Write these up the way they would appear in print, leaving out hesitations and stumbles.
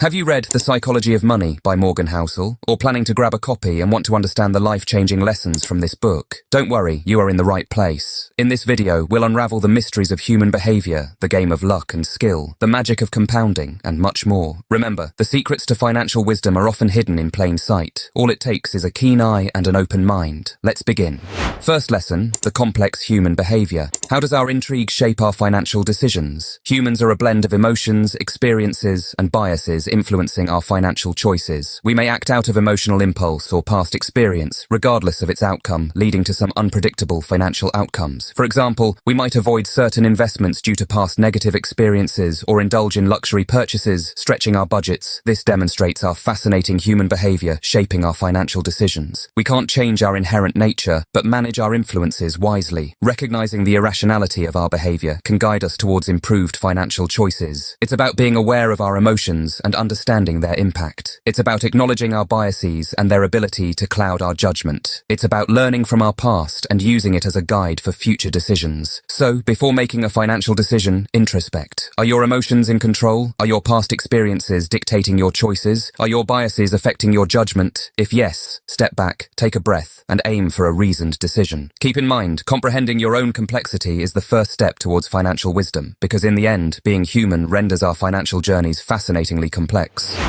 Have you read The Psychology of Money by Morgan Housel, or planning to grab a copy and want to understand the life-changing lessons from this book? Don't worry, you are in the right place. In this video, we'll unravel the mysteries of human behavior, the game of luck and skill, the magic of compounding, and much more. Remember, the secrets to financial wisdom are often hidden in plain sight. All it takes is a keen eye and an open mind. Let's begin. First lesson, the complex human behavior. How does our intrigue shape our financial decisions? Humans are a blend of emotions, experiences, and biases influencing our financial choices. We may act out of emotional impulse or past experience, regardless of its outcome, leading to some unpredictable financial outcomes. For example, we might avoid certain investments due to past negative experiences or indulge in luxury purchases, stretching our budgets. This demonstrates our fascinating human behavior shaping our financial decisions. We can't change our inherent nature, but manage our influences wisely. Recognizing the irrationality of our behavior can guide us towards improved financial choices. It's about being aware of our emotions and understanding their impact. It's about acknowledging our biases and their ability to cloud our judgment. It's about learning from our past and using it as a guide for future decisions. So, before making a financial decision, introspect. Are your emotions in control? Are your past experiences dictating your choices? Are your biases affecting your judgment? If yes, step back, take a breath, and aim for a reasoned decision. Keep in mind, comprehending your own complexity is the first step towards financial wisdom, because in the end, being human renders our financial journeys fascinatingly complex.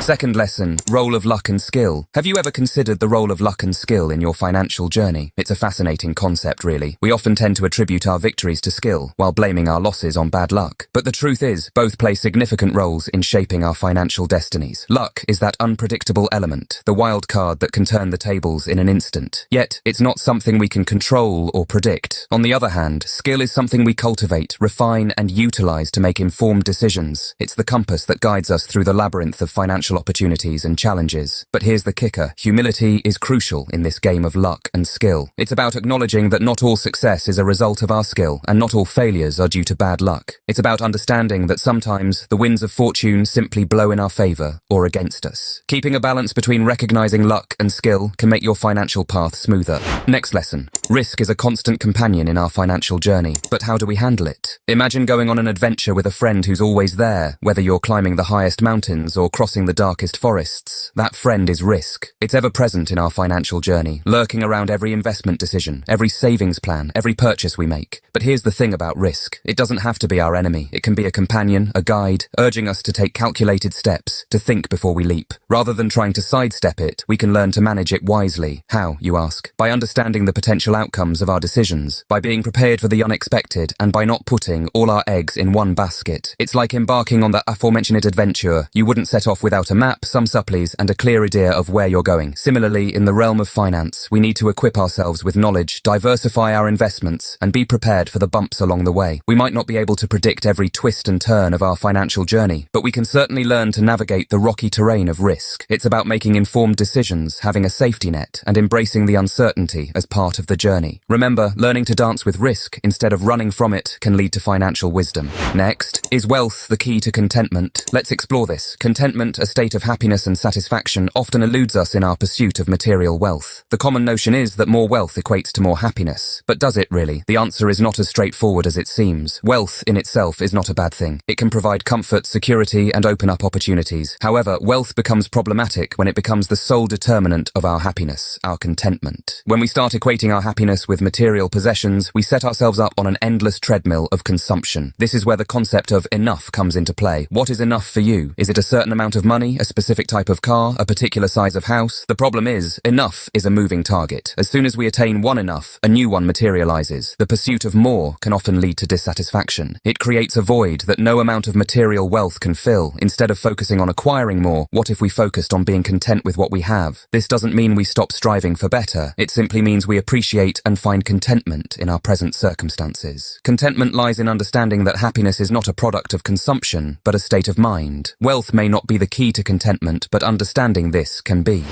Second lesson, role of luck and skill. Have you ever considered the role of luck and skill in your financial journey? It's a fascinating concept, really. We often tend to attribute our victories to skill, while blaming our losses on bad luck. But the truth is, both play significant roles in shaping our financial destinies. Luck is that unpredictable element, the wild card that can turn the tables in an instant. Yet, it's not something we can control or predict. On the other hand, skill is something we cultivate, refine, and utilize to make informed decisions. It's the compass that guides us through the labyrinth of financial opportunities and challenges. But here's the kicker. Humility is crucial in this game of luck and skill. It's about acknowledging that not all success is a result of our skill, and not all failures are due to bad luck. It's about understanding that sometimes the winds of fortune simply blow in our favor or against us. Keeping a balance between recognizing luck and skill can make your financial path smoother. Next lesson. Risk is a constant companion in our financial journey, but how do we handle it? Imagine going on an adventure with a friend who's always there, whether you're climbing the highest mountains or crossing the darkest forests. That friend is risk. It's ever present in our financial journey, lurking around every investment decision, every savings plan, every purchase we make. But here's the thing about risk. It doesn't have to be our enemy. It can be a companion, a guide, urging us to take calculated steps, to think before we leap. Rather than trying to sidestep it, we can learn to manage it wisely. How, you ask? By understanding the potential outcomes of our decisions, by being prepared for the unexpected, and by not putting all our eggs in one basket. It's like embarking on the aforementioned adventure. You wouldn't set off without a map, some supplies, and a clear idea of where you're going. Similarly, in the realm of finance, we need to equip ourselves with knowledge, diversify our investments, and be prepared for the bumps along the way. We might not be able to predict every twist and turn of our financial journey, but we can certainly learn to navigate the rocky terrain of risk. It's about making informed decisions, having a safety net, and embracing the uncertainty as part of the journey. Remember, learning to dance with risk instead of running from it can lead to financial wisdom. Next, is wealth the key to contentment? Let's explore this. Contentment, a state of happiness and satisfaction, often eludes us in our pursuit of material wealth. The common notion is that more wealth equates to more happiness. But does it really? The answer is not as straightforward as it seems. Wealth in itself is not a bad thing. It can provide comfort, security, and open up opportunities. However, wealth becomes problematic when it becomes the sole determinant of our happiness, our contentment. When we start equating our happiness with material possessions, we set ourselves up on an endless treadmill of consumption. This is where the concept of enough comes into play. What is enough for you? Is it a certain amount of money, a specific type of car, a particular size of house? The problem is, enough is a moving target. As soon as we attain one enough, a new one materializes. The pursuit of more can often lead to dissatisfaction. It creates a void that no amount of material wealth can fill. Instead of focusing on acquiring more, what if we focused on being content with what we have? This doesn't mean we stop striving for better. It simply means we appreciate and find contentment in our present circumstances. Contentment lies in understanding that happiness is not a product of consumption, but a state of mind. Wealth may not be the key to contentment, but understanding this can be.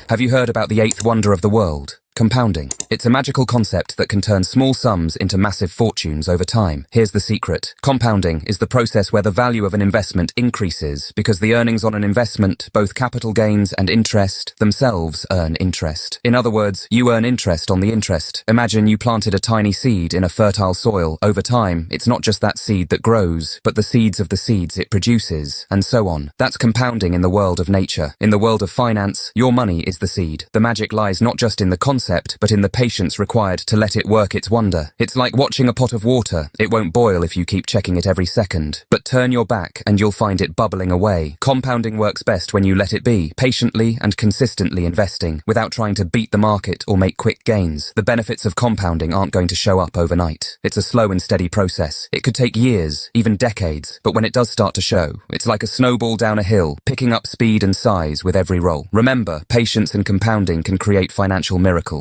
Have you heard about the eighth wonder of the world? Compounding. It's a magical concept that can turn small sums into massive fortunes over time. Here's the secret. Compounding is the process where the value of an investment increases because the earnings on an investment, both capital gains and interest, themselves earn interest. In other words, you earn interest on the interest. Imagine you planted a tiny seed in a fertile soil. Over time, it's not just that seed that grows, but the seeds of the seeds it produces, and so on. That's compounding in the world of nature. In the world of finance, your money is the seed. The magic lies not just in the concept, but in the patience required to let it work its wonder. It's like watching a pot of water. It won't boil if you keep checking it every second. But turn your back and you'll find it bubbling away. Compounding works best when you let it be, patiently and consistently investing, without trying to beat the market or make quick gains. The benefits of compounding aren't going to show up overnight. It's a slow and steady process. It could take years, even decades, but when it does start to show, it's like a snowball down a hill, picking up speed and size with every roll. Remember, patience and compounding can create financial miracles.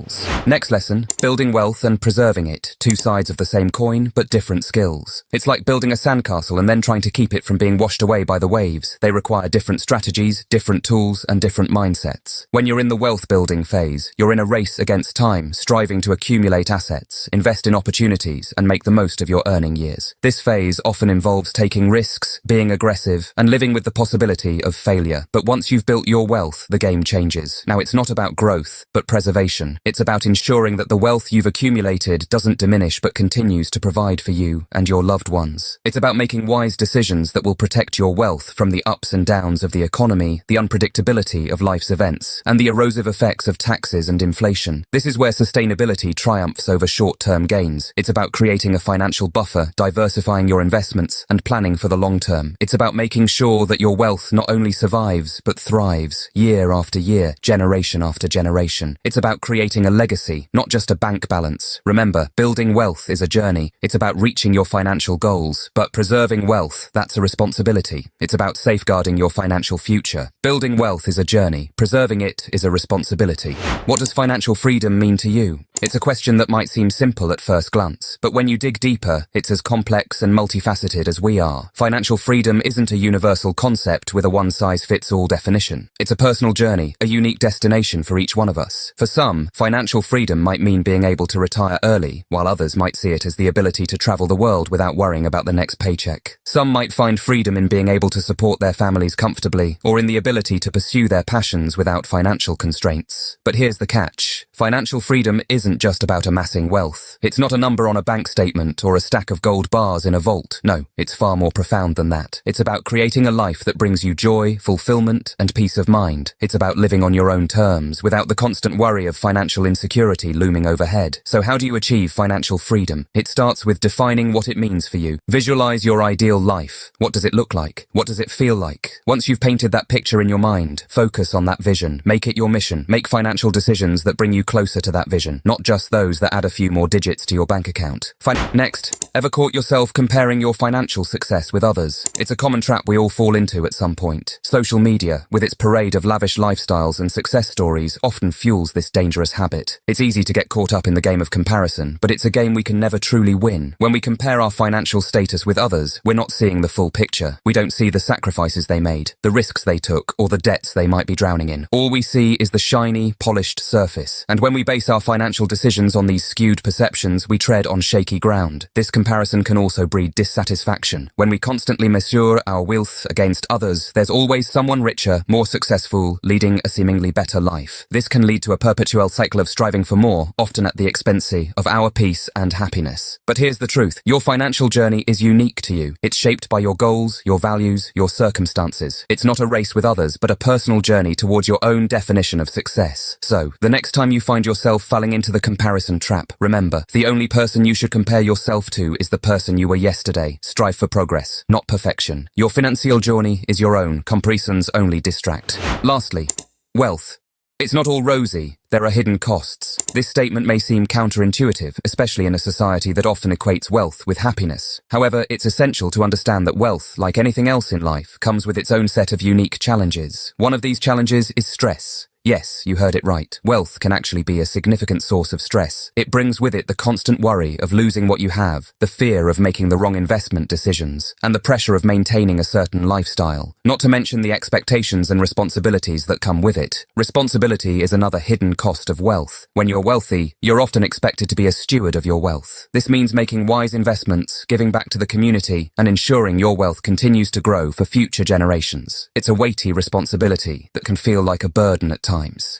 Next lesson, building wealth and preserving it. Two sides of the same coin, but different skills. It's like building a sandcastle and then trying to keep it from being washed away by the waves. They require different strategies, different tools, and different mindsets. When you're in the wealth building phase, you're in a race against time, striving to accumulate assets, invest in opportunities, and make the most of your earning years. This phase often involves taking risks, being aggressive, and living with the possibility of failure. But once you've built your wealth, the game changes. Now it's not about growth, but preservation. It's about ensuring that the wealth you've accumulated doesn't diminish but continues to provide for you and your loved ones. It's about making wise decisions that will protect your wealth from the ups and downs of the economy, the unpredictability of life's events, and the erosive effects of taxes and inflation. This is where sustainability triumphs over short-term gains. It's about creating a financial buffer, diversifying your investments, and planning for the long term. It's about making sure that your wealth not only survives, but thrives, year after year, generation after generation. It's about creating a legacy, not just a bank balance. Remember, building wealth is a journey. It's about reaching your financial goals, but preserving wealth, that's a responsibility. It's about safeguarding your financial future. Building wealth is a journey. Preserving it is a responsibility. What does financial freedom mean to you? It's a question that might seem simple at first glance, but when you dig deeper, it's as complex and multifaceted as we are. Financial freedom isn't a universal concept with a one-size-fits-all definition. It's a personal journey, a unique destination for each one of us. For some, financial freedom might mean being able to retire early, while others might see it as the ability to travel the world without worrying about the next paycheck. Some might find freedom in being able to support their families comfortably, or in the ability to pursue their passions without financial constraints. But here's the catch. Financial freedom isn't just about amassing wealth. It's not a number on a bank statement or a stack of gold bars in a vault. No, it's far more profound than that. It's about creating a life that brings you joy, fulfillment, and peace of mind. It's about living on your own terms, without the constant worry of financial insecurity looming overhead. So how do you achieve financial freedom? It starts with defining what it means for you. Visualize your ideal life. What does it look like? What does it feel like? Once you've painted that picture in your mind, focus on that vision. Make it your mission. Make financial decisions that bring you closer to that vision, not just those that add a few more digits to your bank account. Next, ever caught yourself comparing your financial success with others? It's a common trap we all fall into at some point. Social media, with its parade of lavish lifestyles and success stories, often fuels this dangerous habit. It's easy to get caught up in the game of comparison, but it's a game we can never truly win. When we compare our financial status with others, we're not seeing the full picture. We don't see the sacrifices they made, the risks they took, or the debts they might be drowning in. All we see is the shiny, polished surface. And when we base our financial decisions on these skewed perceptions, we tread on shaky ground. This comparison can also breed dissatisfaction. When we constantly measure our wealth against others, there's always someone richer, more successful, leading a seemingly better life. This can lead to a perpetual cycle of striving for more, often at the expense of our peace and happiness. But here's the truth. Your financial journey is unique to you. It's shaped by your goals, your values, your circumstances. It's not a race with others, but a personal journey towards your own definition of success. So, the next time you find yourself falling into the comparison trap, remember, the only person you should compare yourself to is the person you were yesterday. Strive for progress, not perfection. Your financial journey is your own. Comparisons only distract. Lastly, wealth. It's not all rosy. There are hidden costs. This statement may seem counterintuitive, especially in a society that often equates wealth with happiness. However, it's essential to understand that wealth, like anything else in life, comes with its own set of unique challenges. One of these challenges is stress. Yes, you heard it right. Wealth can actually be a significant source of stress. It brings with it the constant worry of losing what you have, the fear of making the wrong investment decisions, and the pressure of maintaining a certain lifestyle. Not to mention the expectations and responsibilities that come with it. Responsibility is another hidden cost of wealth. When you're wealthy, you're often expected to be a steward of your wealth. This means making wise investments, giving back to the community, and ensuring your wealth continues to grow for future generations. It's a weighty responsibility that can feel like a burden at times.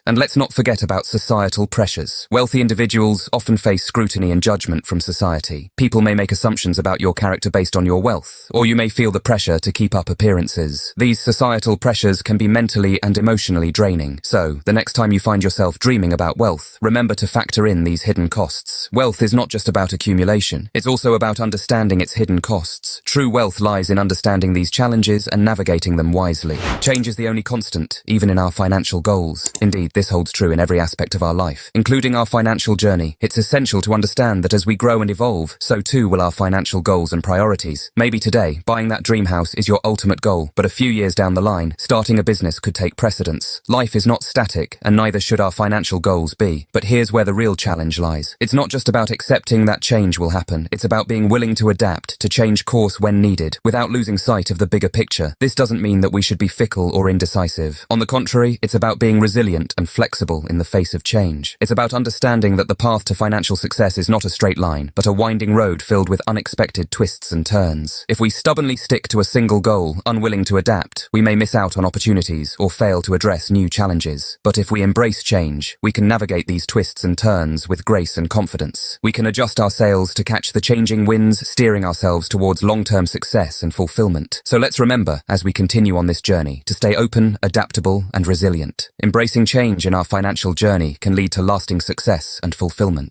And let's not forget about societal pressures. Wealthy individuals often face scrutiny and judgment from society. People may make assumptions about your character based on your wealth, or you may feel the pressure to keep up appearances. These societal pressures can be mentally and emotionally draining. So, the next time you find yourself dreaming about wealth, remember to factor in these hidden costs. Wealth is not just about accumulation. It's also about understanding its hidden costs. True wealth lies in understanding these challenges and navigating them wisely. Change is the only constant, even in our financial goals. Indeed, this holds true in every aspect of our life, including our financial journey. It's essential to understand that as we grow and evolve, so too will our financial goals and priorities. Maybe today, buying that dream house is your ultimate goal, but a few years down the line, starting a business could take precedence. Life is not static, and neither should our financial goals be. But here's where the real challenge lies. It's not just about accepting that change will happen. It's about being willing to adapt, to change course when needed, without losing sight of the bigger picture. This doesn't mean that we should be fickle or indecisive. On the contrary, it's about being resilient and flexible in the face of change. It's about understanding that the path to financial success is not a straight line, but a winding road filled with unexpected twists and turns. If we stubbornly stick to a single goal, unwilling to adapt, we may miss out on opportunities or fail to address new challenges. But if we embrace change, we can navigate these twists and turns with grace and confidence. We can adjust our sails to catch the changing winds, steering ourselves towards long-term success and fulfillment. So let's remember, as we continue on this journey, to stay open, adaptable, and resilient. Embracing change in our financial journey can lead to lasting success and fulfillment.